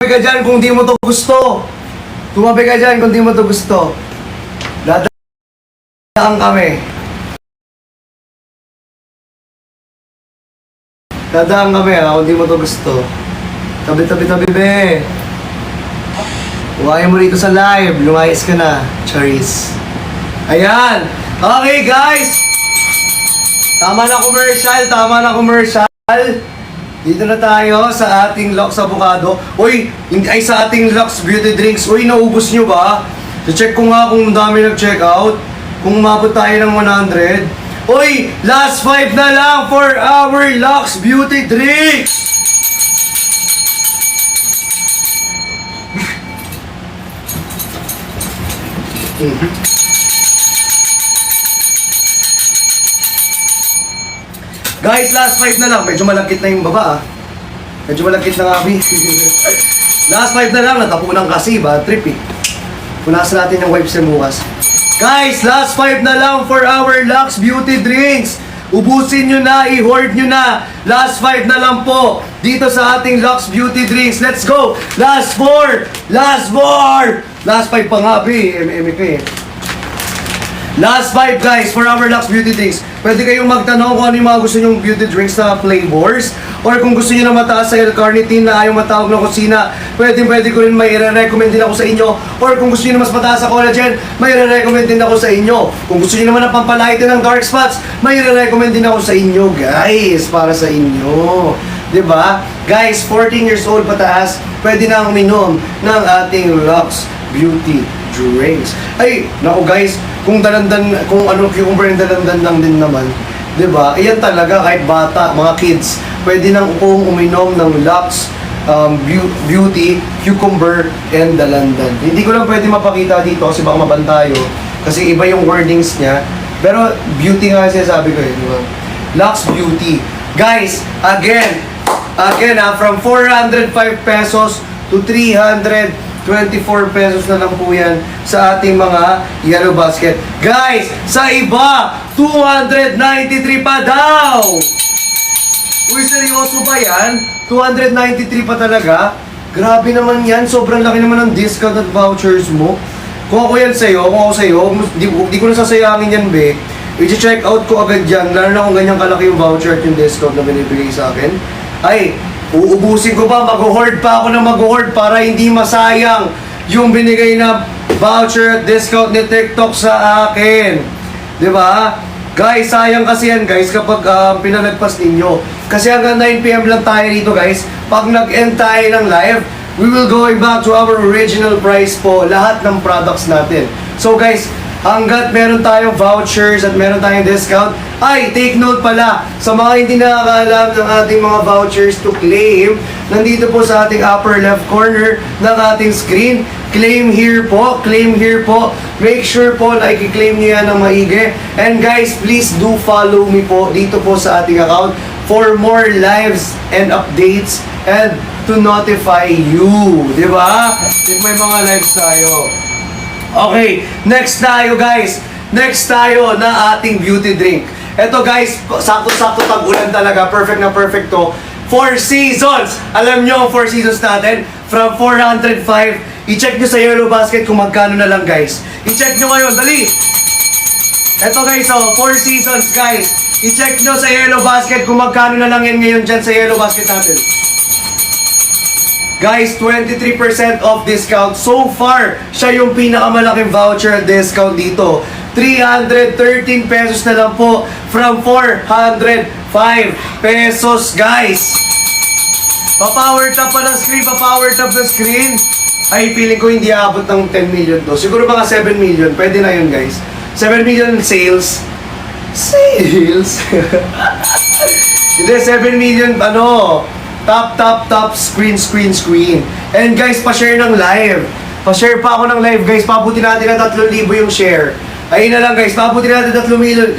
ka dyan kung di mo to gusto. Tumabi ka dyan kung di mo to gusto. Dadaan kami. Dadaan kami kung di mo to gusto. Tabi, be. Huwain mo rito sa live. Lumayas ka na. Charis. Ayan. Okay, guys. Tama na commercial. Dito na tayo sa ating Lux Avocado. Uy, ay sa ating Lux Beauty Drinks. Uy, naubos nyo ba? I-check ko nga kung dami nag-check out. Kung umabot tayo ng 100. Uy, last 5 na lang for our Lux Beauty Drinks. Guys, last 5 na lang. Medyo malagkit na yung baba, ah. Medyo malagkit na nga, Abi. Last 5 na lang. Natapunan kasi, ba? Trip, eh. Punasan natin yung wipes yung bukas. Guys, last 5 na lang for our Lux Beauty Drinks. Ubusin nyo na, i-hoard nyo na. Last 5 na lang po. Dito sa ating Lux Beauty Drinks. Let's go! Last 4! Last 4! Last 5 pa nga, Abi. MMK, eh. Last 5 guys for our Lux Beauty Drinks. Pwede kayong magtanong kung ano yung mga gusto nyong beauty drinks na flavors. Or kung gusto nyo na mataas sa L-carnitine na ayaw matawag ng kusina, pwede ko rin may i-recommend din ako sa inyo. Or kung gusto nyo na mas mataas sa collagen, may i-recommend din ako sa inyo. Kung gusto nyo naman na pampalighten ng dark spots, may i-recommend din ako sa inyo guys. Para sa inyo. Diba? Guys, 14 years old pataas, pwede na uminom ng ating Lux Beauty Drinks. Ay, naku guys, kung ano cucumber yung dalandan lang din naman, 'di ba? Iyan talaga kahit bata, mga kids, pwede nang uminom ng Lux Beauty Cucumber and dalandan. Hindi ko lang pwede mapakita dito kasi baka mabantayo kasi iba yung wordings niya. Pero beauty nga sinasabi ko, di ba? Lux Beauty. Guys, again from 405 pesos to 324 pesos na lang po yan sa ating mga yellow basket. Guys, sa iba, 293 pa daw! Uy, seryoso ba yan? 293 pa talaga? Grabe naman yan. Sobrang laki naman ng discount at vouchers mo. Kung ako yan sa'yo, di ko nasasayangin yan, be. I-check out ko agad yan. Lalo na kung ganyan kalaki yung voucher at yung discount na binibigay sa akin. Ay, uubusin ko pa, mag-hoard pa ako na mag-hoard para hindi masayang yung binigay na voucher at discount ni TikTok sa akin. Diba? Guys, sayang kasi yan guys kapag pinalagpas ninyo. Kasi hanggang 9 PM lang tayo dito guys. Pag nag-end tayo ng live, we will going back to our original price po, lahat ng products natin. So guys, hanggat meron tayong vouchers at meron tayong discount, ay, take note pala, sa mga hindi nakakaalam ng ating mga vouchers to claim, nandito po sa ating upper left corner ng ating screen, claim here po. Make sure po na i-claim niyo yan ng maigi. And guys, please do follow me po dito po sa ating account for more lives and updates and to notify you. Diba? If may mga lives tayo. Okay, next tayo guys. Next tayo na ating beauty drink. Ito guys, sakto-sakto tag-ulan talaga. Perfect na perfect to. 4 seasons. Alam nyo ang 4 seasons natin? From 405. I-check nyo sa yellow basket kung magkano na lang guys. I-check nyo ngayon. Dali! Ito guys, 4 seasons guys. I-check nyo sa yellow basket kung magkano na lang yan ngayon dyan sa yellow basket natin. Guys, 23% off discount. So far, siya yung pinakamalaking voucher discount dito. 313 pesos na lang po from 405 pesos, guys. Pa-power tap pa ng screen, Ay, feeling ko hindi aabot ng 10 million to. Siguro mga 7 million. Pwede na yun, guys. 7 million sales. Hindi, 7 million, top, screen. And guys, pa-share ng live. Pa-share pa ako ng live, guys. Pabuti natin na 3,000 yung share. Ayun na lang, guys. Pabuti natin 3,000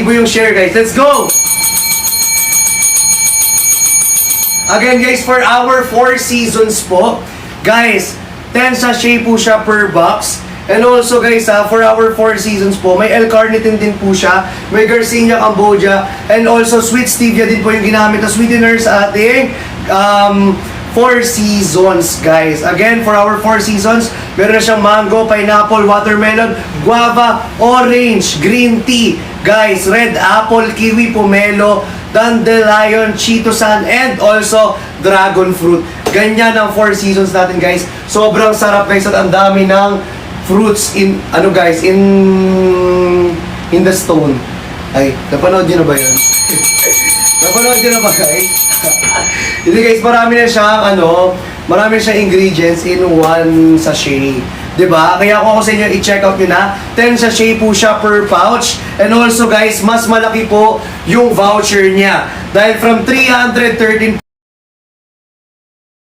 yung share, guys. Let's go! Again, guys, for our 4 seasons po, guys, 10 sachet po siya per box. And also guys, for our 4 seasons po, may L-carnitine din po siya, may Garcinia Cambogia, and also sweet stevia din po yung ginamit na sweetener sa ating Four Seasons, guys. Again, for our Four Seasons, meron na siyang mango, pineapple, watermelon, guava, orange, green tea, guys, red apple, kiwi, pomelo, dandelion, chitosan, and also dragon fruit. Ganyan ang Four Seasons natin, guys. Sobrang sarap, guys, at ang dami ng fruits in, ano guys, in the stone. Ay, napanood nyo na ba yun? Napanood nyo na ba, guys? Hindi, guys, marami na siyang, marami na siyang ingredients in one sachet. Diba? Kaya kung ako sa inyo, i-check out nyo na. 10 sachet po siya per pouch. And also, guys, mas malaki po yung voucher niya. Dahil from 313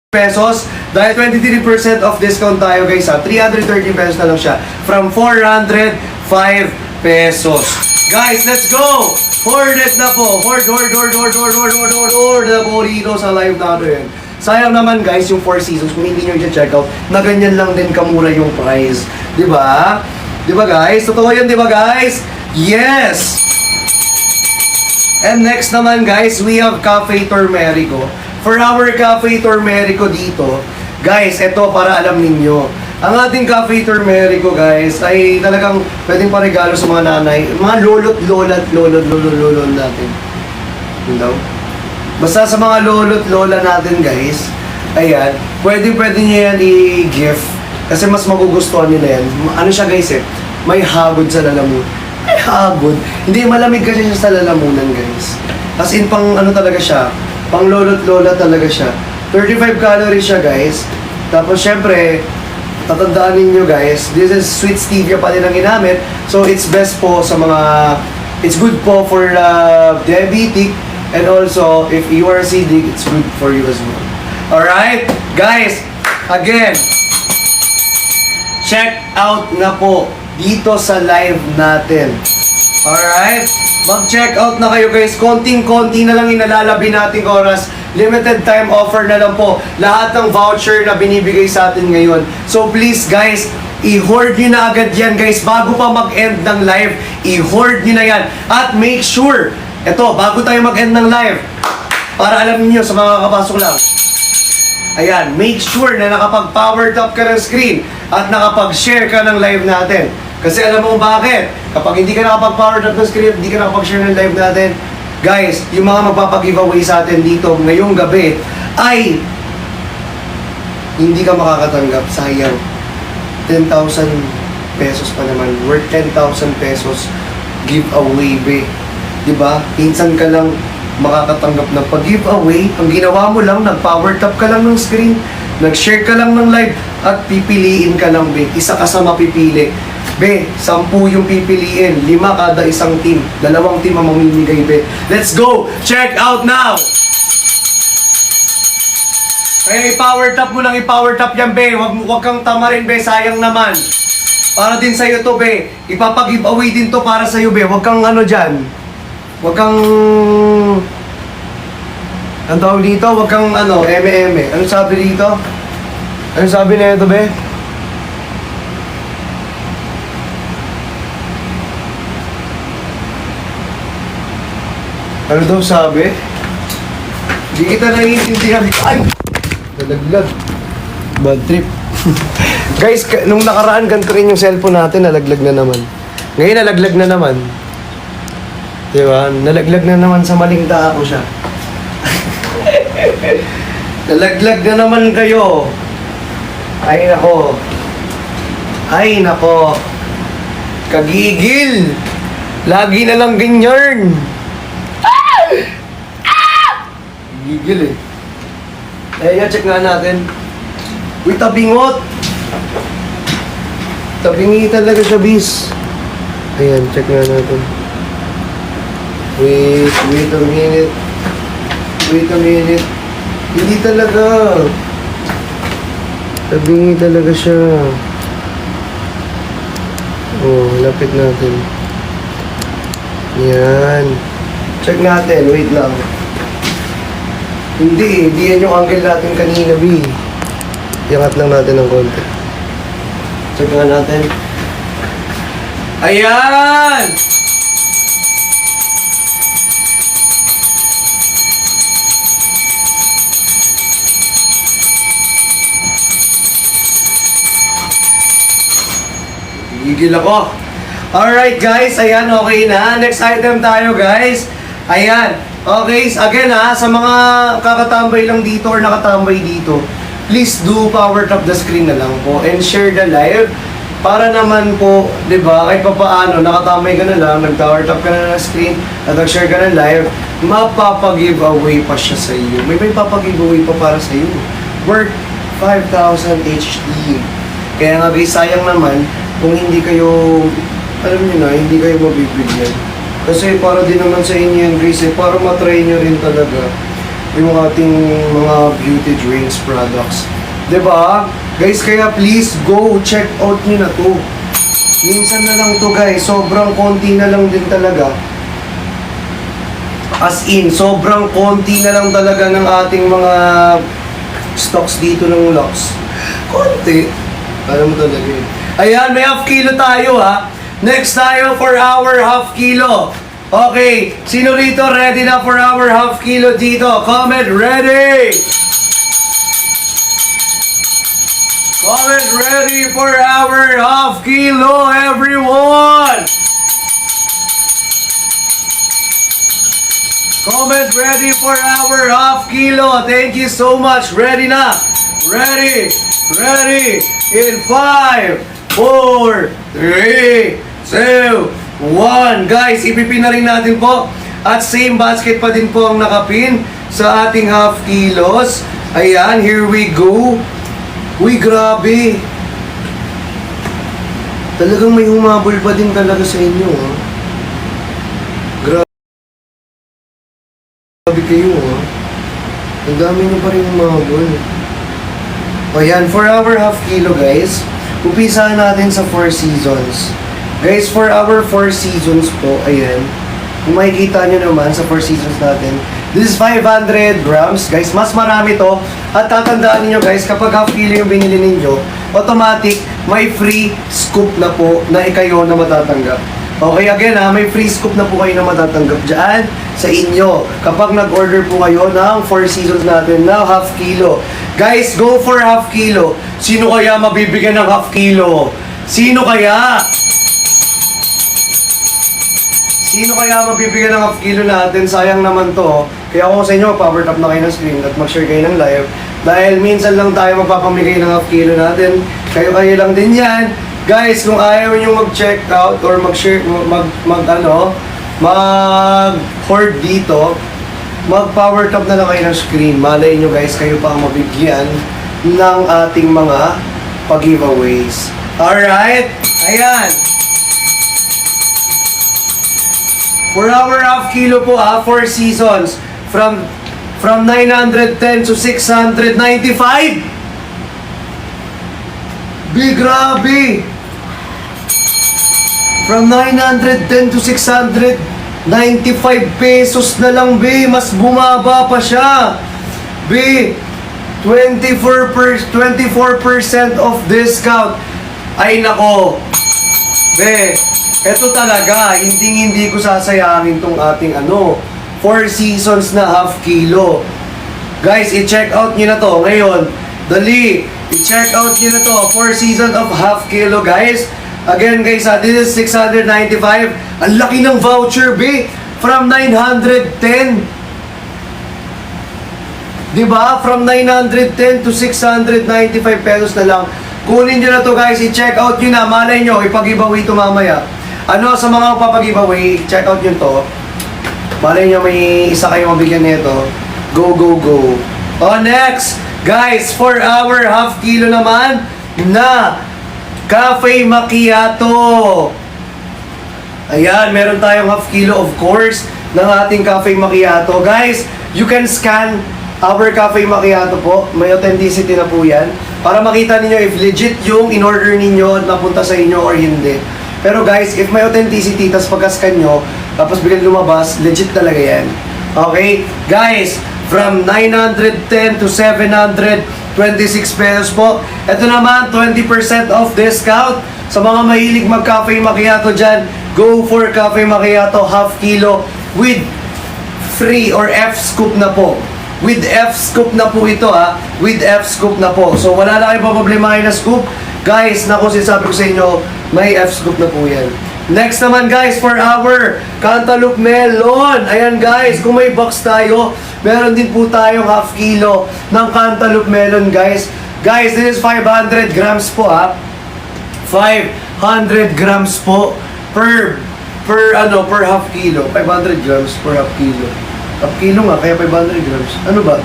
pesos, dahil 23% off discount tayo, guys, ha. 313 pesos na lang siya. From 405 pesos. Guys, let's go! Hoard na po. Hoard na po dito sa live natin. Sayang naman, guys, yung Four Seasons, kung hindi nyo i-check out, na ganyan lang din kamura yung price. Diba? Diba, guys? Totoo yan, diba, guys? Yes! And next naman, guys, we have Cafe Turmerico. For our Cafe Turmerico dito, guys, ito para alam ninyo. Ang ating Cafe Turmerico, guys, ay talagang pwedeng paregalo sa mga nanay, mga lolo't lolo natin. Yun daw. Basta sa mga lolo't lola natin, guys, ayan, pwede nyo yan i-gift kasi mas magugustuhan nila yan. Ano siya, guys, may hagod sa lalamunan. May hagod. Hindi, malamig kasi siya sa lalamunan, guys. As in, pang ano talaga siya, pang lolo't lola talaga siya. 35 calories siya, guys. Tapos, syempre, tatandaan ninyo, guys, this is sweet stevia pa rin ang ginamit. So, it's best po sa mga, it's good po for diabetic. And also, if you are acidic, it's good for you as well. Alright? Guys, again, check out na po dito sa live natin. Alright? Mag-check out na kayo, guys. Konting-konti na lang inalalabi nating oras. Limited time offer na lang po. Lahat ng voucher na binibigay sa atin ngayon. So please, guys, i-hoard nyo na agad yan, guys. Bago pa mag-end ng live, i-hoard nyo na yan. At make sure, eto, bago tayo mag-end ng live, para alam niyo sa mga kapasok lang, ayan, make sure na nakapag-power tap ka ng screen at nakapag-share ka ng live natin. Kasi alam mo bakit? Kapag hindi ka nakapag-power tap ng screen, hindi ka nakapag-share ng live natin, guys, yung mga magpapag-giveaway sa atin dito ngayong gabi ay hindi ka makakatanggap. Sayang. 10,000 pesos pa naman. Worth 10,000 pesos giveaway, be. Diba? Pinsan ka lang makakatanggap ng pag-giveaway. Ang ginawa mo lang, nag-power tap ka lang ng screen, nag-share ka lang ng live, at pipiliin ka lang, be. Isa ka sa mapipili. Be, 10 yung pipiliin. 5 kada isang team. 2 team ang mamimigay, be. Let's go! Check out now! Kaya i-power tap mo lang, i-power tap yan, be. Huwag kang tamarin, be. Sayang naman. Para din sa'yo to, be. Ipapag-giveaway din to para sa'yo, be. Huwag kang ano dyan. Huwag kang... Ang tawag dito? Huwag kang ano, eme-eme. Anong sabi dito? Anong sabi na ito, be? Ano daw sabi? Hindi kita naiintindihan. Ay! Nalaglag. Bad trip. Guys, nung nakaraan ganito rin yung cellphone natin, nalaglag na naman. Ngayon, nalaglag na naman. Diba? Nalaglag na naman sa maling tao siya. Nalaglag na naman kayo. Ay, nako. Ay, nako. Kagigil. Lagi na lang ganyan. Gigil eh. Eh, check nga natin. Uy, tabingot. Tabingi talaga siya, bis. Ayan, check nga natin. Wait a minute. Wait a minute. Hindi talaga. Tabingi talaga siya. Oh, lapit natin. Yan. Check natin, wait lang. Hindi yan yung angle natin kanina, B. Iangat lang natin ng konti. Check nga natin. Ayan! Gigil ako. Alright guys, ayan, okay na. Next item tayo guys. Ayan. Okay, again sa mga kakatambay lang dito or nakatambay dito, please do power tap the screen na lang po and share the live. Para naman po, di ba, kahit pa paano, nakatambay ka na lang, nag-power tap ka na ng screen, at nag-share ka ng live, mapapag-giveaway pa siya sa iyo. May papag-giveaway pa para sa iyo. Worth 5,000 HD. Kaya nga guys, sayang naman kung hindi kayo, alam niyo na, hindi kayo mabibigyan. Kasi para din naman sa inyo yan guys, para matry nyo rin talaga yung ating mga beauty drinks products. Diba? Guys, kaya please go check out nyo na to. Minsan na lang to guys, sobrang konti na lang din talaga. As in, sobrang konti na lang talaga ng ating mga stocks dito ng Lux. Konti. Alam mo talaga yun. Ayan, may half kilo tayo Next tayo for our half kilo. Okay, sino rito ready na for our half kilo dito? Comment ready! Comment ready for our half kilo, everyone! Comment ready for our half kilo. Thank you so much. Ready na? Ready! Ready! In 5, 4, 3, 2, 1. Guys, ipipin na rin natin po. At same basket pa din po ang nakapin sa ating half kilos. Ayan, here we go. Uy, grabe. Talagang may humabol pa din talaga sa inyo, Grabe kayo, Ang dami nyo pa rin humabol. Ayan, for our half kilo, guys, upisahan natin sa 4 seasons. Guys, for our 4 seasons po, ayan, kung makikita nyo naman sa 4 seasons natin, this is 500 grams. Guys, mas marami to. At tatandaan niyo guys, kapag half kilo yung binili ninyo, automatic, may free scoop na po na ikayo na matatanggap. Okay, again may free scoop na po kayo na matatanggap dyan sa inyo. Kapag nag-order po kayo ng 4 seasons natin na half kilo. Guys, go for half kilo. Sino kaya mabibigyan ng half kilo? Sino kaya? Sino kaya mabibigyan ng half kilo natin? Sayang naman to. Kaya ako sa inyo, power tap na kayo ng screen at mag-share kayo ng live. Dahil minsan lang tayo magpapamigay ng half kilo natin. Kayo lang din yan. Guys, kung ayaw nyo mag-check out or mag-share, mag-hoard dito, mag-power tap na lang kayo ng screen. Malay nyo guys, kayo pa ang mabigyan ng ating mga pag-giveaways. Alright? Ayan. For our half kilo po 4 seasons from 910 to 695. Big grabe. From 910 to 695 pesos na lang, be. Mas bumaba pa siya. Be, 24% of discount. Ay nako. Be, eto talaga, hindi ko sasayangin tong ating 4 seasons na half kilo. Guys, i-check out nyo na to ngayon. Dali, i-check out nyo na to. 4 seasons of half kilo, guys. Again, guys, this is 695. Ang laki ng voucher, be. From 910. Diba? From 910 to 695 pesos na lang. Kunin nyo na to, guys. I-check out nyo na. Malay nyo, ipag-giveaway ito mamaya. Sa mga papag-giveaway, check out nyo to. Malay nyo, may isa kayong mabigyan nito. Go, go, go. Next, guys, for our half kilo naman na Cafe Macchiato. Ayan, meron tayong half kilo, of course, ng ating Cafe Macchiato. Guys, you can scan our Cafe Macchiato po. May authenticity na po yan. Para makita ninyo if legit yung in-order ninyo at napunta sa inyo or hindi. Pero guys, if may authenticity, tapos pagka-scan nyo, tapos biglang lumabas, legit talaga yan. Okay? Guys, from 910 to 726 pesos po. Ito naman, 20% off discount. Sa mga mahilig mag-Cafe Macchiato dyan, go for Cafe Macchiato half kilo with free or F-scoop na po. With F-scoop na po ito With F-scoop na po. So wala na kayong paproblemahin na scoop. Guys, naku, sinasabi ko sa inyo, may F-scoop na po yan. Next naman guys, for our Cantaloupe Melon. Ayan guys, kung may box tayo, meron din po tayong half kilo ng Cantaloupe Melon guys. Guys, this is 500 grams po ha. 500 grams po per half kilo. 500 grams per half kilo. Half kilo nga, kaya 500 grams. Ano ba?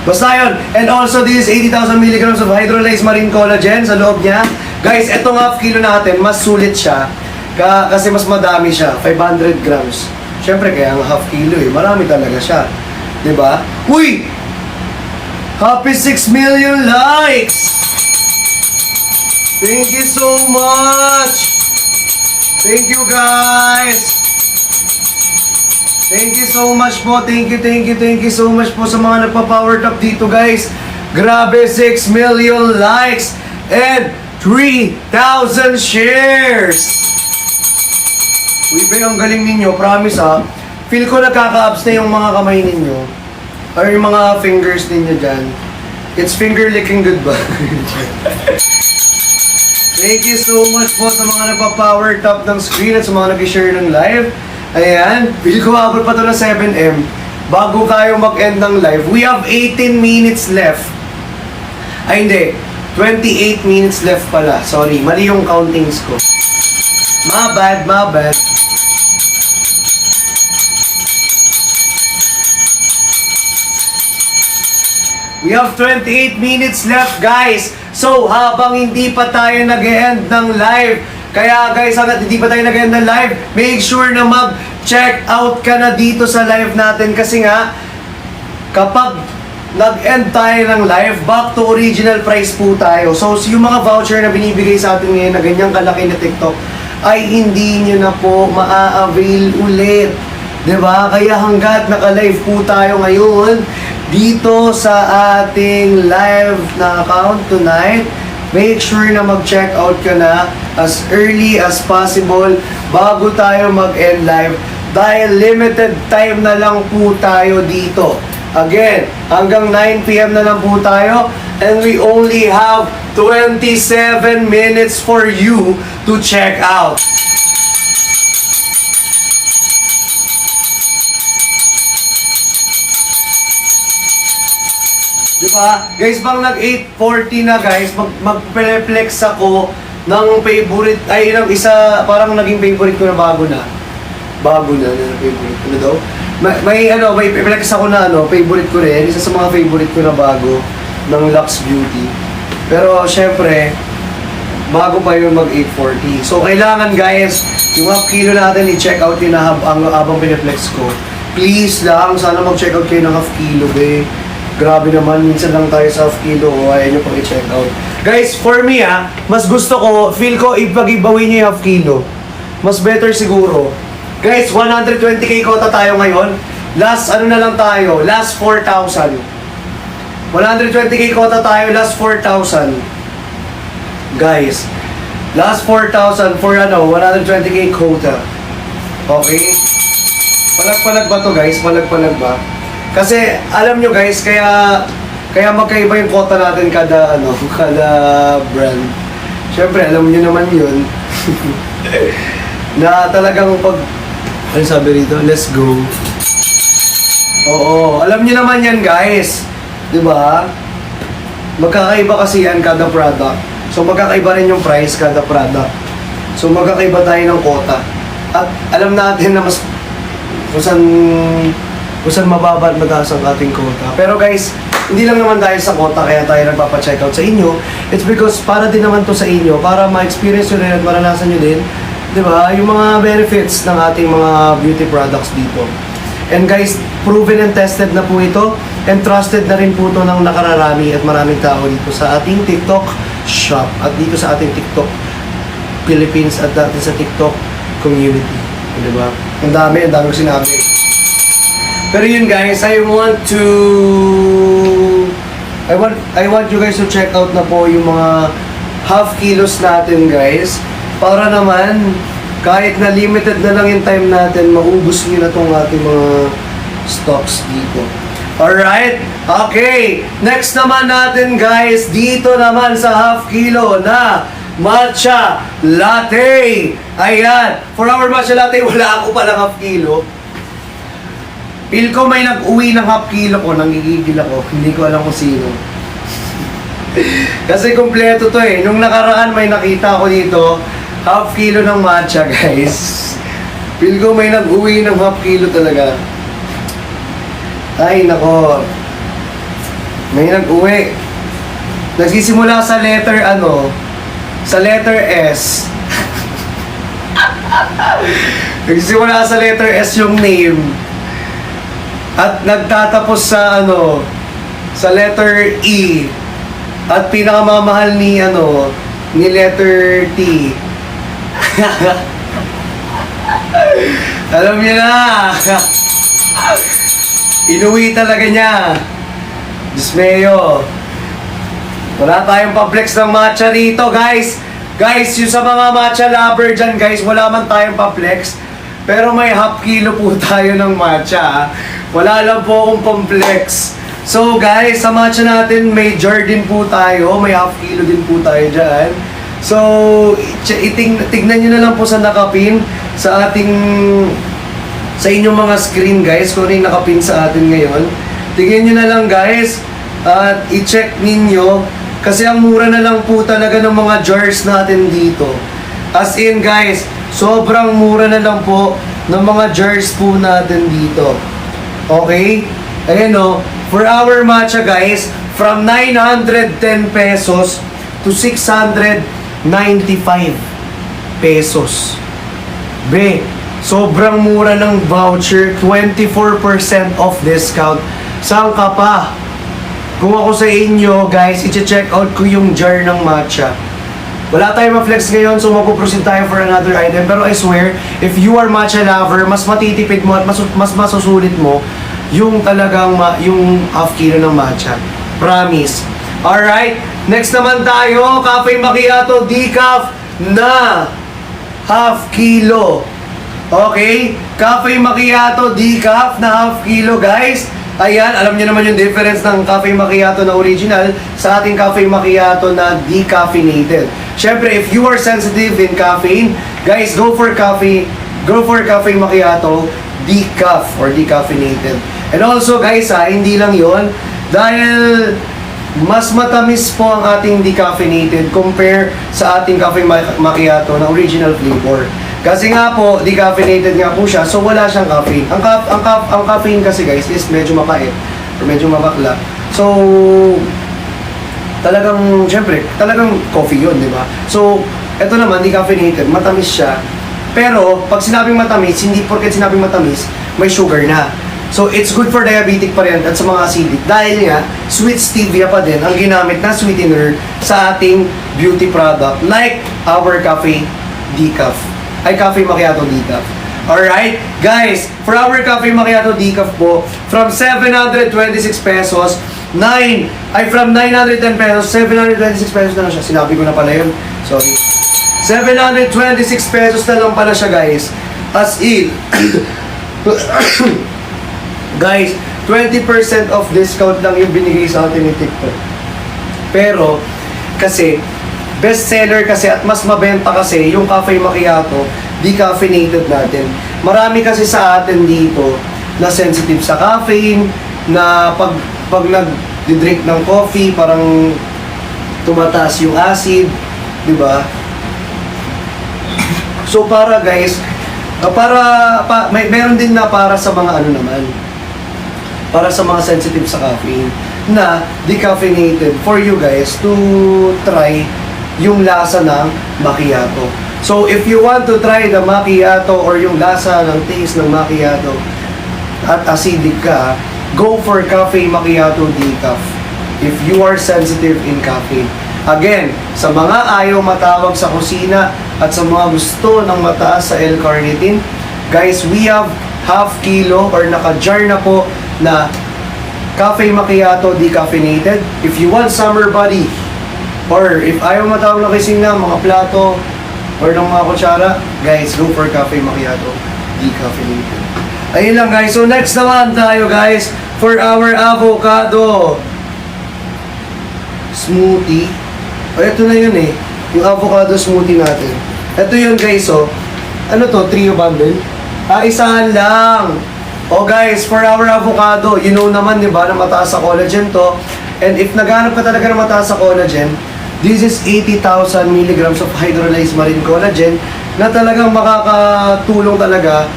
Basta yun. And also, this is 80,000 milligrams of hydrolyzed marine collagen sa loob niya. Guys, etong half kilo natin, mas sulit siya. Kasi mas madami siya. 500 grams. Siyempre, kaya ang half kilo eh. Marami talaga siya. Diba? Uy! Happy 6 million likes! Thank you so much! Thank you guys! Thank you so much po. Thank you so much po sa mga nagpa-power top dito guys. Grabe, 6 million likes and 3,000 shares. Uy, be, ang galing ninyo. Promise ha. Feel ko nagkaka-abs na yung mga kamay ninyo. Or yung mga fingers ninyo dyan. It's finger licking good ba? Thank you so much po sa mga nagpa-power top ng screen at sa mga nag-share ng live. Ayan, feel ko abot pa to na 7M. Bago tayo mag-end ng live, we have 18 minutes left. Ay hindi, 28 minutes left pala. Sorry, mali yung countings ko. My bad. We have 28 minutes left guys. So habang hindi pa tayo nag-end ng live, kaya guys, hanggat hindi pa tayo nag-end ng live, make sure na mag-check out ka na dito sa live natin. Kasi nga, kapag nag-end tayo ng live, back to original price po tayo. So yung mga voucher na binibigay sa atin ngayon na ganyang kalaki na TikTok, ay hindi nyo na po maa-avail ulit. Diba? Kaya hanggat naka-live po tayo ngayon, dito sa ating live na account tonight, make sure na mag-check out ka na as early as possible bago tayo mag-end live dahil limited time na lang po tayo dito. Again, hanggang 9 PM na lang po tayo and we only have 27 minutes for you to check out. Diba? Guys, bang nag-8:40 na guys, mag-flex ako ng favorite, ay ng isa, parang naging favorite ko na bago na favorite ko na daw. May flex ako na favorite ko rin, isa sa mga favorite ko na bago ng Lux Beauty. Pero syempre, bago pa yun mag-8:40. So kailangan guys, yung half kilo natin i-check out yun na habang piniflex ko. Please lang, sana mag-check out kayo ng half kilo, be. Grabe naman, minsan lang tayo sa half kilo, ayaw nyo pang i-check out. Guys, for me mas gusto ko, feel ko ipag-ibawin nyo yung half kilo. Mas better siguro. Guys, 120k quota tayo ngayon. Last, na lang tayo, last 4,000. 120k quota tayo, last 4,000. Guys, last 4,000 for 120k quota. Okay? Palag-palag ba to guys? Palag-palag ba? Kasi alam nyo guys, kaya magkaiba yung quota natin kada brand. Siyempre, alam nyo naman yun. Na talagang ano sabi rito? Let's go. Oo, alam nyo naman yan guys. Diba? Magkakaiba kasi yan kada product. So magkakaiba rin yung price kada product. So magkakaiba tayo ng quota. At alam natin na mas kung mababa at mataas ang ating quota. Pero guys, hindi lang naman dahil sa quota kaya tayo nagpapa-check out sa inyo. It's because para din naman to sa inyo, para ma-experience nyo rin at maranasan nyo din, di ba, yung mga benefits ng ating mga beauty products dito. And guys, proven and tested na po ito and trusted na rin po ito ng nakararami at maraming tao dito sa ating TikTok shop at dito sa ating TikTok Philippines at dati sa TikTok community. Di ba? Ang dami kong sinabi. Pero yun guys, I want you guys to check out na po yung mga half kilos natin guys. Para naman, kahit na limited na lang yung time natin, maubos nyo na tong ating mga stocks dito. Alright? Okay. Next naman natin guys, dito naman sa half kilo na matcha latte. Ayan. For our matcha latte, wala ako palang half kilo. Feel ko may nag-uwi ng half kilo ko, nangigigil ako. Hindi ko alam kung sino. Kasi kompleto to eh. Nung nakaraan may nakita ako dito, half kilo ng matcha, guys. Feel ko may nag-uwi ng half kilo talaga. Ay, nako. May nag-uwi. Nagsisimula sa letter sa letter S. Nagsisimula sa letter S yung name. At nagtatapos sa sa letter E. At pinakamamahal ni ni letter T. Alam niyo na. Inuwi talaga niya. Dismayo. Wala tayong pa-flex ng matcha dito, guys. Guys, yung sa mga matcha lover dyan, guys, wala man tayong pa-flex. Pero may half kilo po tayo ng matcha. Wala lang po akong pang-flex. So, guys, sa matcha natin, may jar din po tayo. May half kilo din po tayo dyan. So, tignan nyo na lang po sa nakapin sa inyong mga screen, guys, kung ano yung nakapin sa atin ngayon. Tingnan nyo na lang, guys, at i-check ninyo kasi ang mura na lang po talaga ng mga jars natin dito. As in, guys, sobrang mura na lang po ng mga jars po natin dito. Okay? Ayan o, for our matcha, guys, from 910 pesos to 695 pesos. Sobrang mura ng voucher, 24% off discount. Saan ka pa? Kung ako sa inyo, guys, i-check out ko yung jar ng matcha. Wala tayong ma-flex ngayon, so mag-proceed tayo for another item. Pero I swear, if you are matcha lover, mas matitipid mo at mas masusulit mo yung talagang yung half kilo ng matcha. Promise. Alright, next naman tayo, Cafe Macchiato Decaf na half kilo. Okay? Cafe Macchiato Decaf na half kilo, guys. Ayan, alam niyo naman yung difference ng Cafe Macchiato na original sa ating Cafe Macchiato na decaffeinated. Syempre, if you are sensitive in caffeine, guys, go for Cafe Macchiato Decaf or decaffeinated. And also, guys, hindi lang yon, dahil mas matamis po ang ating decaffeinated compare sa ating Cafe Macchiato na original flavor. Kasi nga po, decaffeinated nga po siya, so wala siyang caffeine. Ang caffeine kasi, guys, is medyo mapait or medyo mabakla. So, talagang coffee yun, di ba? So, eto naman, decaffeinated, matamis siya. Pero, pag sinabing matamis, hindi porket sinabing matamis, may sugar na. So, it's good for diabetic pa rin at sa mga acidic. Dahil nga, sweet stevia pa din ang ginamit na sweetener sa ating beauty product like our Cafe Macchiato Decaf. Alright? Guys, for our Cafe Macchiato Decaf po, from 726 pesos, from 910 pesos, 726 pesos na lang siya. Sinabi ko na pala yun. Sorry. 726 pesos na lang pala siya, guys. As in, guys, 20% off discount lang yung binigay sa atin ni TikTok. Pero, kasi, best seller kasi at mas mabenta kasi yung Cafe Macchiato decaffeinated natin. Marami kasi sa atin dito na sensitive sa caffeine, na pag nag-drink ng coffee, parang tumataas yung acid, di ba? So para guys, meron din na para sa mga para sa mga sensitive sa caffeine na decaffeinated for you guys to try yung lasa ng macchiato. So if you want to try the macchiato or yung lasa ng taste ng macchiato at acidic ka, go for Cafe Macchiato Decaf if you are sensitive in caffeine. Again, sa mga ayaw matawag sa kusina at sa mga gusto ng mataas sa L-carnitine, guys, we have half kilo or naka-jar na po na Cafe Macchiato decaffeinated. If you want summer body, or if ayaw matawag na kusina, mga plato, or ng mga kutsara, guys, go for Cafe Macchiato decaffeinated. Ayun lang, guys. So next naman tayo, guys, for our avocado smoothie. O, ito na yun eh. Yung avocado smoothie natin. Ito yun guys, oh. Ano to? Trio bundle? Isahan lang. Oh guys, for our avocado, you know naman, di ba, na mataas sa collagen to. And if naghanap ka talaga ng mataas sa collagen, this is 80,000 milligrams of hydrolyzed marine collagen na talagang makakatulong talaga,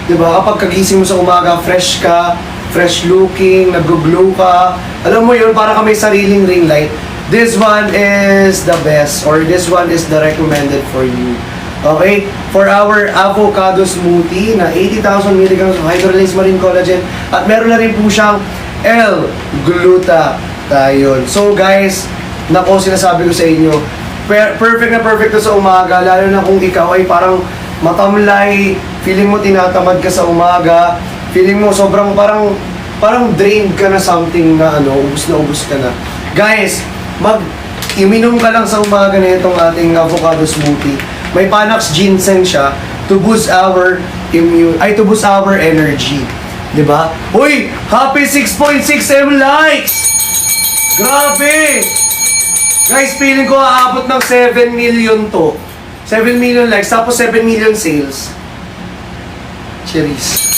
di ba, kapag kagising mo sa umaga, fresh ka, fresh looking, nag-glow ka. Alam mo yun, para ka may sariling ring light. This one is the best, or this one is the recommended for you. Okay? For our avocado smoothie na 80,000 milligrams of hydrolyzed marine collagen at meron na rin po siyang L-glutathione. So guys, nako, sinasabi ko sa inyo, perfect na perfect to sa umaga, lalo na kung ikaw ay parang matamlay, feeling mo tinatamad ka sa umaga, feeling mo sobrang parang drained ka na something na ubus ka na. Guys, iminom ka lang sa umaga na itong ating avocado smoothie. May Panax ginseng siya to boost our energy. 'Di ba? Uy, happy 6.6M likes. Grabe. Guys, feeling ko aabot ng 7 million to. 7 million likes tapos 7 million sales. Cheers.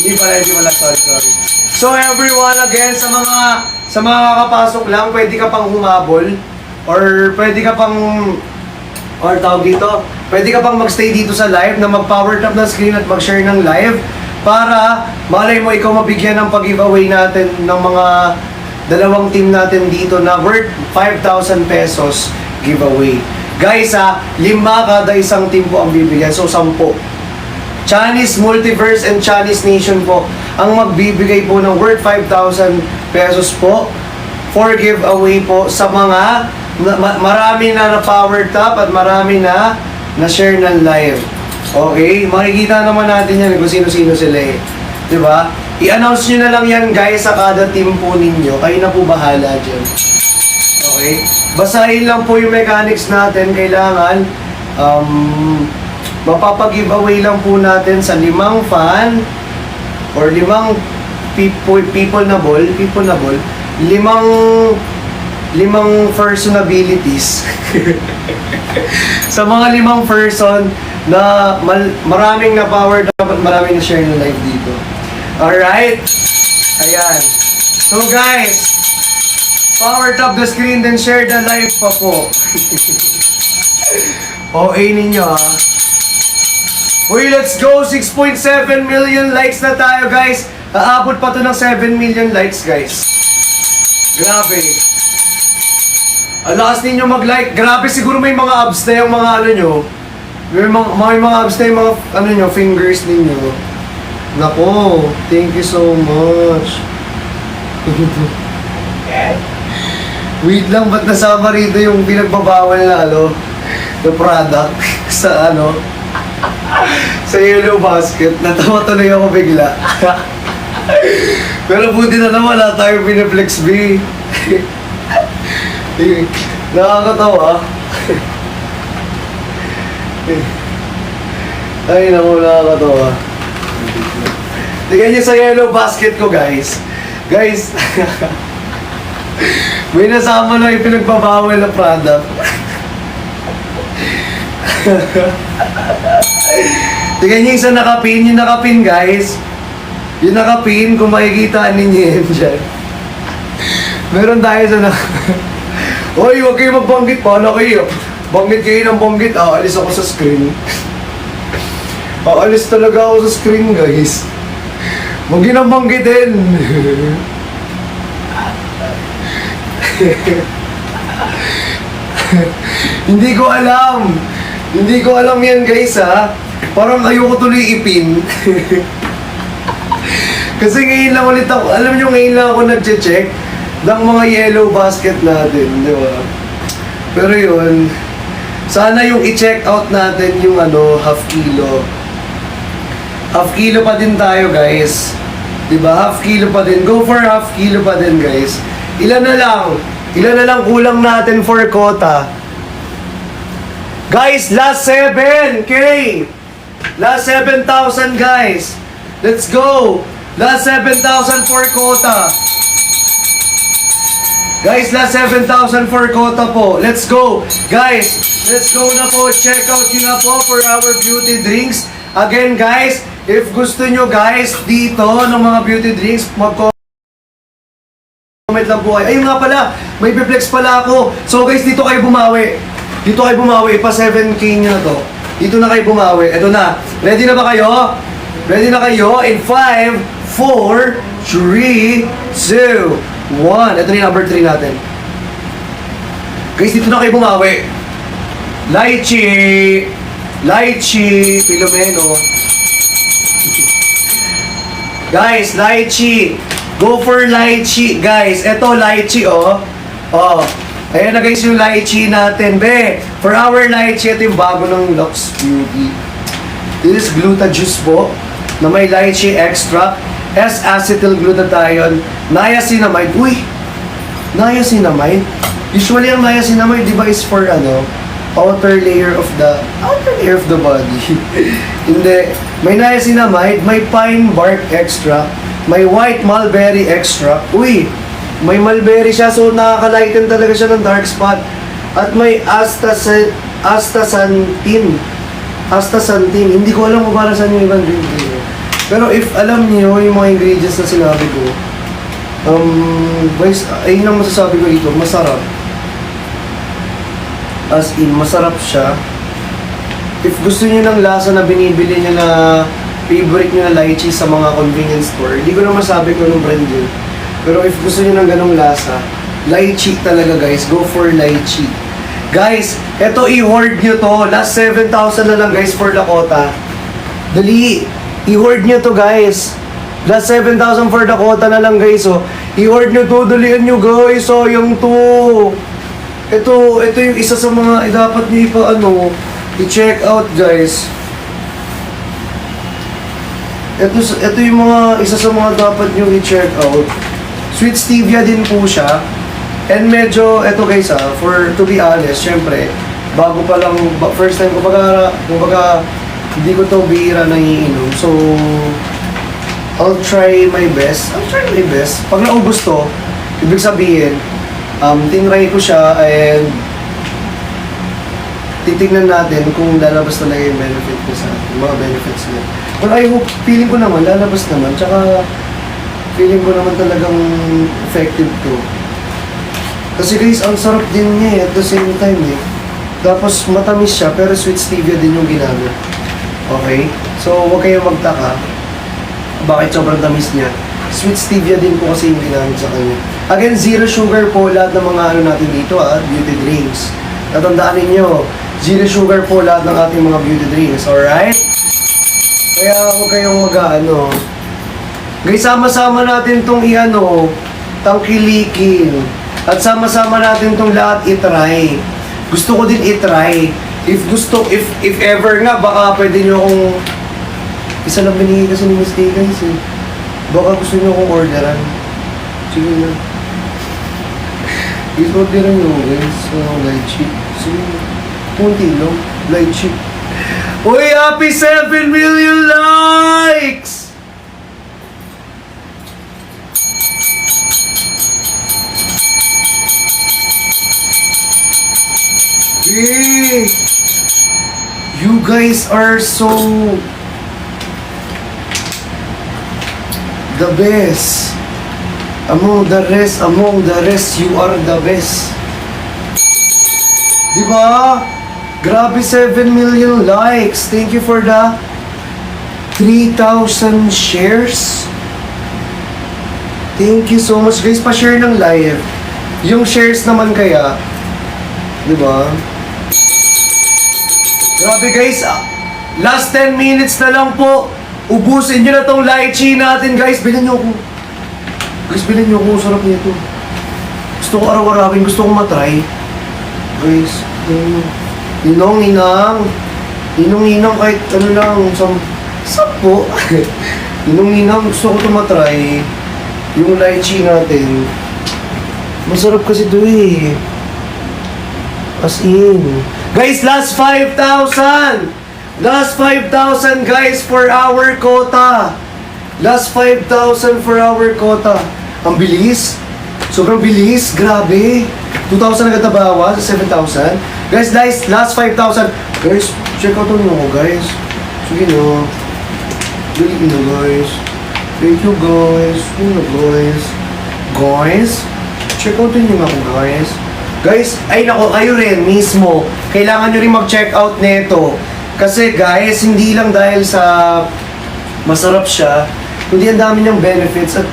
Hindi pala, sorry. So everyone, again, sa mga kakapasok lang, pwede ka pang humabol or pwede ka pang pwede ka pang magstay dito sa live na mag-power tap ng screen at mag-share ng live para malay mo ikaw mabigyan ng pag-giveaway natin ng mga dalawang team natin dito na worth 5,000 pesos giveaway. Guys 5 kada isang team po ang bibigyan, so 10. Chinese Multiverse and Chinese Nation po ang magbibigay po ng worth 5,000 pesos po for giveaway po sa mga marami na power tap at marami na share ng live. Okay? Makikita naman natin yan kung sino-sino sila eh. Diba? I-announce nyo na lang yan guys sa kada team po ninyo. Kayo na po bahala dyan. Okay? Basahin lang po yung mechanics natin. Kailangan mapapag-giveaway lang po natin sa 5 fan or 5 people na ball, 5 personabilities. Sa mga 5 person na maraming na power dapat maraming na share ng live dito. Alright? Ayan. So guys, power tap the screen then share the live pa po. OA ninyo ha. Uy, let's go! 6.7 million likes na tayo guys. Aabot pa to ng 7 million likes guys. Grabe. Alakas ninyo mag-like. Grabe, siguro may mga abs na yung mga may mga abs na yung mga fingers ninyo. Nako, thank you so much. Wait lang, ba't nasama rito yung pinagbabawal na na product sa sa Yellow Basket? Natawa tuloy ako bigla. Pero buti na naman, wala tayong pinaflex B. Nakakatawa. Ay naku, nakakatawa. Tingnan niyo sa Yellow Basket ko guys. Guys, may nasama na yung pinagbabawal na product. Tingnan niyo yung sa nakapin. Yung nakapin guys. Yung nakapin, kung makikita ninyo yan dyan. Meron tayo sa Hoy, huwag kayo magbanggit pa. Ano kayo? Banggit kayo ng banggit. Aalis ako sa screen. Aalis talaga ako sa screen, guys. Huwag yun ang banggitin. Hindi ko alam. Hindi ko alam yan, guys, ha. Parang ayoko tuloy ipin. Kasi ngayon lang ulit ako, alam nyo, ngayon lang ako nag-check ng mga Yellow Basket natin, di ba? Pero yun, sana yung i-check out natin yung half kilo. Half kilo pa din tayo, guys. Di ba? Half kilo pa din. Go for half kilo pa din, guys. Ilan na lang kulang natin for quota. Guys, last 7K! Last 7,000, guys. Let's go! Last 7,000 for quota. Guys, last 7,000 for quota po. Let's go. Guys, let's go na po. Check out nyo na po for our beauty drinks. Again, guys, if gusto nyo guys dito ng mga beauty drinks, mag-comment lang po kayo. Ayun nga pala, may flex pala ako. So guys, dito kayo bumawi. Dito kayo bumawi. Pa 7K nyo na to. Dito na kayo bumawi. Ito na. Ready na ba kayo? Ready na kayo? In 5, 4, 3, 2, 1. Ito na yung number 3 natin. Guys, dito na kayo bumawi. Lychee. Lychee. Filomeno. Guys, lychee. Go for lychee, guys. Ito, lychee, oh. Oh. Ayan na guys yung lychee natin, be. For our lychee, ito yung bago ng Lux Beauty. This is gluta juice po, na may lychee extract, S-acetylglutathione, niacinamide. Uy! Niacinamide? Usually ang niacinamide, di ba, is for outer layer of the body. Hindi. May niacinamide, may pine bark extract, may white mulberry extract. Uy! May mulberry siya, so nakaka-lighten talaga siya ng dark spot. At may astaxanthin. Astaxanthin. Hindi ko alam kung para saan yung ibang drink. Pero if alam niyo yung mga ingredients na sinabi ko, guys, ayun ang masasabi ko dito, masarap. As in, masarap siya. If gusto niyo ng lasa na binibili niyo na favorite niyo na lychee sa mga convenience store, hindi ko na masabi ko anong brand yun. Pero if gusto niyo ng ganong lasa, lychee talaga guys, go for lychee. Guys, eto i-hoard nyo to. Last 7,000 na lang guys for Dakota. Dali! I-hoard nyo to guys. Last 7,000 for Dakota na lang guys, oh. I-hoard nyo to, dalian nyo guys, sayang to. Ito yung isa sa mga dapat nyo i-check out guys. Ito yung mga isa sa mga dapat nyo i-check out. Sweet stevia din po siya. And medyo, eto guys to be honest, syempre, bago pa lang, first time ko kumbaga, hindi ko to bihira na iinom. So, I'll try my best. Pag naubos to, ibig sabihin, tinry ko siya and titignan natin kung lalabas talaga yung benefit ko sa atin, mga benefits niya. But I hope, feeling ko naman, lalabas naman. Tsaka, feeling ko naman talagang effective to. Kasi guys, ang sarap din niya at the same time Tapos matamis siya, pero sweet stevia din yung ginamit. Okay? So, huwag kayong magtaka. Bakit sobrang tamis niya? Sweet stevia din po kasi yung ginamit sa kanya. Again, zero sugar po lahat ng mga natin dito beauty drinks. Natandaan ninyo, zero sugar po lahat ng ating mga beauty drinks, alright? Kaya huwag kayong Guys, sama-sama natin tong tangkilikin. At sama-sama natin tong lahat itry. Gusto ko din itry. If ever nga, baka pwede nyo akong isa lang binigay kasi ni Miss Kay guys Baka gusto nyo akong orderan. Sige na. Please orderan nyo guys. Lychee. Sige na. Kunti lang. Lychee. Uy, happy 7 million likes! Hey! You guys are so the best. Among the rest, you are the best. Diba? Grabe 7 million likes. Thank you for the 3,000 shares. Thank you so much guys. Pa-share ng live. Yung shares naman kaya, diba? Grabe guys, last 10 minutes na lang po. Ubusin nyo na tong lychee natin guys. Bilhin nyo ako. Guys, bilhin nyo ako. Sarap nito. Gusto ko araw-arawin. Gusto ko matry. Guys, ninong kahit lang, sampo. Ninong, gusto ko ito matry. Yung lychee natin. Masarap kasi ito As in. Guys, last 5,000! Last 5,000 guys for our quota. Last 5,000 for our quota. Ang bilis. Sobrang bilis, grabe. 2,000 agad na bawas sa 7,000. Guys, last 5,000. Guys, check out nyo ako, guys. Sige no. Dali na, guys. Thank you, guys. Yun na, guys. Guys, check out nyo ako, guys. Guys, ay nako, kayo rin mismo. Kailangan nyo rin mag-check out nito. Kasi, guys, hindi lang dahil sa masarap siya, kundi ang dami niyang benefits at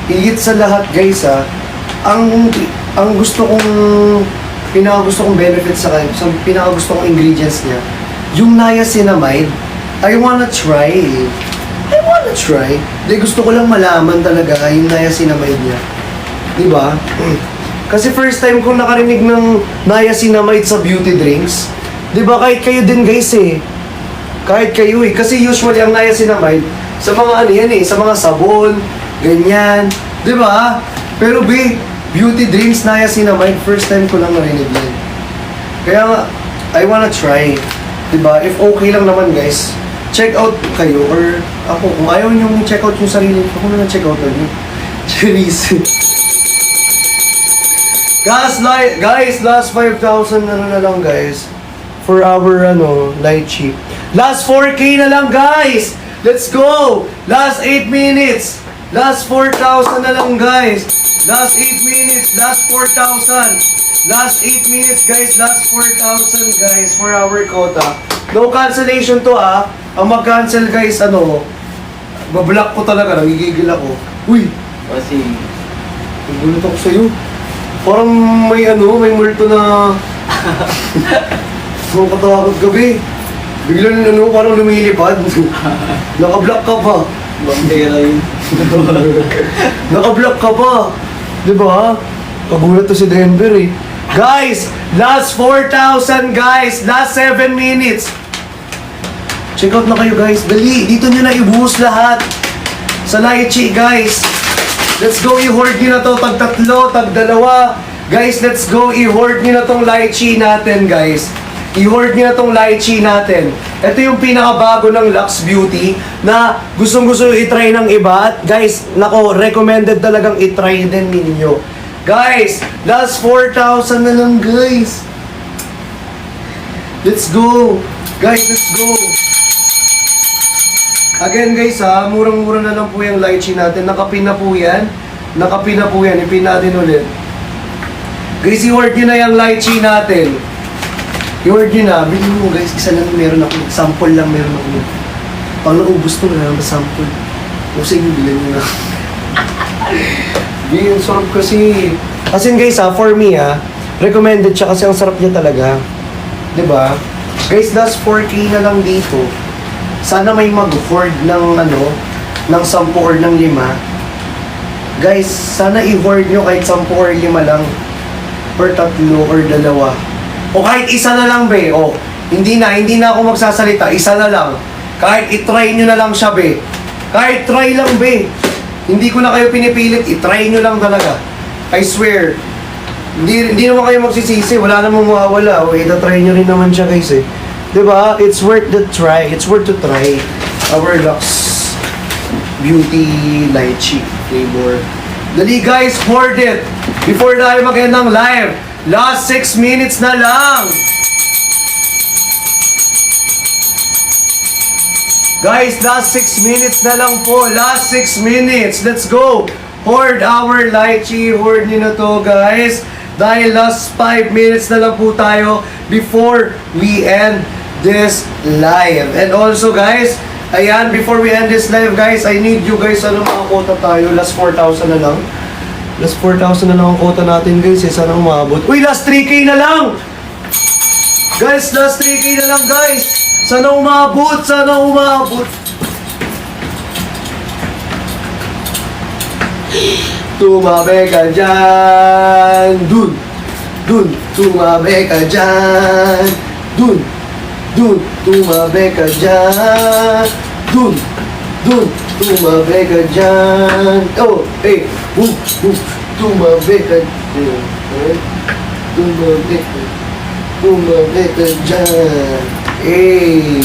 higit sa lahat, guys, ang gusto kong pinakagusto kong benefits sa kanya, sa pinakagusto kong ingredients niya, yung niacinamide, I wanna try. Dahil gusto ko lang malaman talaga yung niacinamide niya. Diba? Kasi first time kong nakarinig ng niacinamide sa beauty drinks. Diba? Kahit kayo din guys eh. Kahit kayo eh. Kasi usually ang niacinamide sa mga ano yan eh, sa mga sabon, ganyan. Diba? Pero beauty drinks, niacinamide, first time ko lang narinig yan. Kaya nga, I wanna try. Diba? If okay lang naman guys, check out kayo or ako, kung ayaw nyo check out yung sarili, ako na check out lang yun. Cherise. Guys, last 5,000 na lang guys. For our lychee. Last 4K na lang guys! Let's go! Last 8 minutes! Last 4,000 na lang guys! Last 8 minutes, last 4,000. Last 8 minutes guys, last 4,000 guys for our quota. No cancellation to Ang mag-cancel guys, bablock ko talaga, nagigigil ako. Uy! Kasi, nagulat ako sa'yo. Parang may multo na... Kung katakot gabi. Biglang parang lumilipad. Naka-block ka pa. bandera yun. Naka-block ka pa. Diba? Kagulat to si Denver eh. Guys! Last 4,000 guys! Last 7 minutes! Check out na kayo guys. Dali! Dito nyo na ibuhos lahat. Sa lychee guys. Let's go, i-hoard nyo na to. Tag-tatlo, tag-dalawa. Guys, let's go. I-hoard nyo na tong lychee natin guys. I-hoard nyo na tong lychee natin. Ito yung pinakabago ng Lux Beauty na gustong-gusto i-try ng iba. At guys, nako, recommended talagang i-try din ninyo. Guys, last 4,000 na lang guys. Let's go. Guys, let's go. Again guys murang-mura na lang po yung lychee natin. Nakapin na po yan. Nakapin na po yan. Ipin natin ulit. Guys, i-hoard nyo na yung lychee natin. I-hoard nyo na. Bilhin mo guys, isa lang meron ako. Sample lang meron ako. Pag naubos to, wala naman sample. O sa inyo, bilhin nyo na. Yung sarap kasi. Kasi guys for me recommended siya kasi ang sarap niya talaga. 'Di ba? Guys, last 4K na lang dito. Sana may mag-hoard ng ng 10 or ng 5. Guys, sana i-hoard nyo kahit 10 or 5 lang. Or 3 or 2. O kahit isa na lang be. O, hindi na ako magsasalita. Isa na lang. Kahit i-try nyo na lang siya be. Kahit try lang be. Hindi ko na kayo pinipilit. I-try nyo lang talaga. I swear. Hindi naman kayo magsisisi. Wala namang mawawala. O, ita-try nyo rin naman siya guys eh. Diba? It's worth the try. It's worth to try. Our Lux Beauty Lychee flavor. Dali guys, hoard it. Before tayo mag-end ng live. Last 6 minutes na lang. Guys, last 6 minutes na lang po. Last 6 minutes. Let's go. Hoard our lychee. Hoard nyo na to guys. Dahil last 5 minutes na lang po tayo before we end this live. And also guys, ayan, before we end this live guys, I need you guys, mga quota tayo. Last 4,000 na lang. Last 4,000 na lang ang quota natin guys. Sana umabot. Uy, last 3K na lang! Guys, last 3K na lang guys! Sana umabot! Sana umabot! Tumabi ka dyan! Dun! Dun! Tumabi ka dyan! Dun! Dun! Tumabi ka dyan! Dun! Dun! Tumabi ka dyan! Oh! Hey! Boom! Boom! Tumabi ka dyan! Tumabi ka! Tumabi ka dyan! Hey!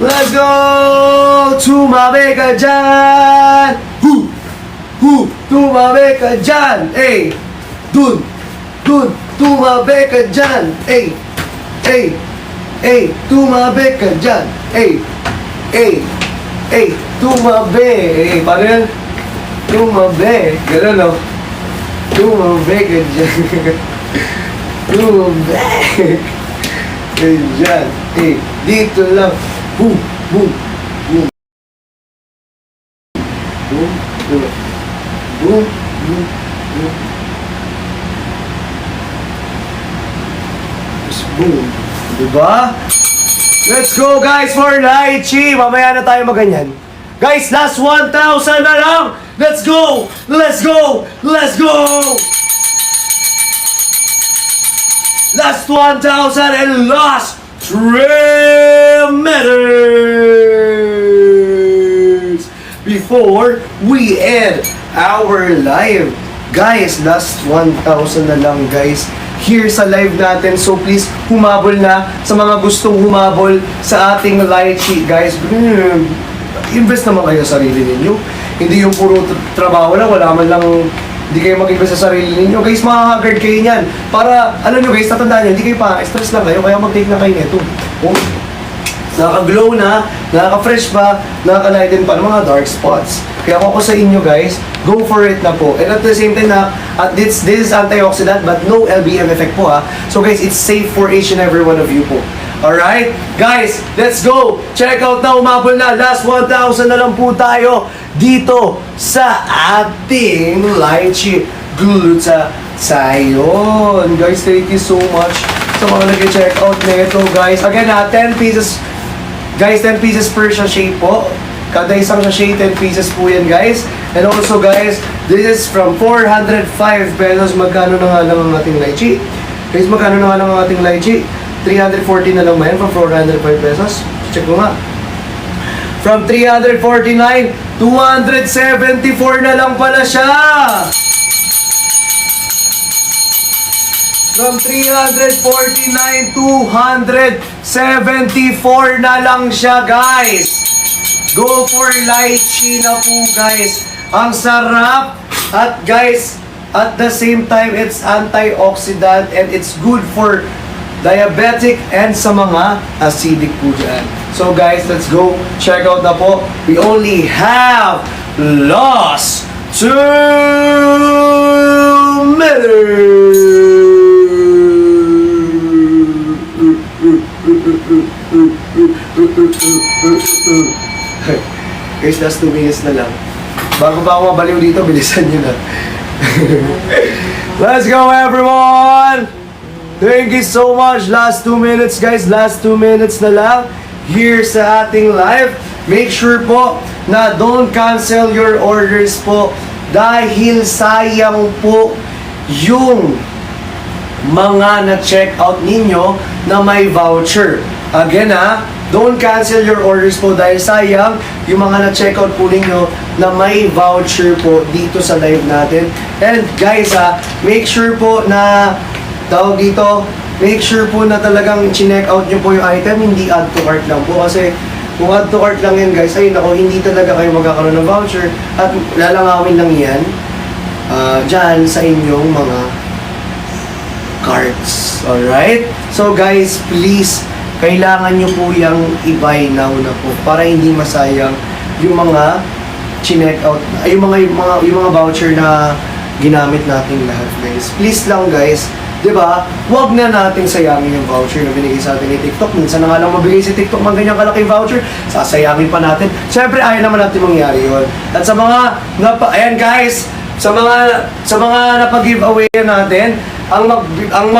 Let's go! Tumabi ka dyan! Tumabi ka dyan! Ey! Dun! Tumabi ka dyan! Ey! Tumabi ka dyan! Tumabi! Paano yan? Tumabi! Ganun, no? Tumabi ka dyan! Tumabi! Ka dyan! Dito lang! Boom! Just boom. Diba? Let's go guys for lychee. Mamaya na tayo maganyan. Guys, last 1,000 na lang. Let's go. Last 1,000 and last 3 minutes before we end our live. Guys, last 1,000 na lang guys here sa live natin. So please, humabol na sa mga gustong humabol sa ating lychee. Guys, invest naman kayo sa sarili ninyo. Hindi yung puro trabaho lang, wala man lang, hindi kayo mag-invest sa sarili ninyo. Guys, makaka-guard kayo niyan. Para, alam nyo guys, tatandaan nyo, hindi kayo pa, stress lang kayo, kaya mag-take na kayo nito. Oh, nakaka-glow na, nakaka-fresh pa, nakaka-lighten pa ng mga dark spots. Kaya ako sa inyo guys, go for it na po. And at the same time na, this is antioxidant but no LBM effect po ha. So guys, it's safe for each and every one of you po. Alright? Guys, let's go! Check out na, umabol na. Last 1,000 na lang po tayo dito sa ating lychee glutathione. Guys, thank you so much sa mga nag-check out na ito guys. Again ha, 10 pieces. Guys, 10 pieces per sachet po. Kada isang sachet, 10 pieces po yan guys. And also guys, this is from 405 pesos. Magkano na nga lang ang ating lychee? Guys, magkano na nga lang ang ating lychee? 340 na lang ba yan from 405 pesos? Check mo nga. From 349, 274 na lang pala siya! From 349, 274 na lang siya, guys! Go for lychee na po, guys! Ang sarap! At guys, at the same time, it's antioxidant and it's good for diabetic and sa mga acidic po dyan. So guys, let's go. Check out na po. We only have lost 2 minutes. Guys, last 2 minutes na lang. Bago ba ako mabaliw dito, bilisan nyo na. Let's go everyone! Thank you so much. Last 2 minutes guys. Last 2 minutes na lang here sa ating live. Make sure po na don't cancel your orders po dahil sayang po yung mga na-check out ninyo na may voucher. Again ha, don't cancel your orders po dahil sayang yung mga na-check out po ninyo na may voucher po dito sa live natin. And guys ha, make sure po na tawag dito, make sure po na talagang chinek out nyo po yung item, hindi add to cart lang po. Kasi kung add to cart lang yan guys, ay nako, hindi talaga kayo magkakaroon ng voucher at lalangawin lang yan dyan sa inyong mga cards. Alright? So guys, please, kailangan nyo po yung i-buy now na po para hindi masayang yung mga chinek out, yung mga voucher na ginamit natin lahat guys. Please lang guys, diba? Huwag na nating sayangin yung voucher na binigay sa atin ni TikTok. Minsan na nga lang mabigay si TikTok ng ganyang kalaking voucher, sasayangin pa natin. Siyempre, ayaw naman natin mangyari yun. At sa mga, ayan guys, sa mga napag-giveaway natin, ang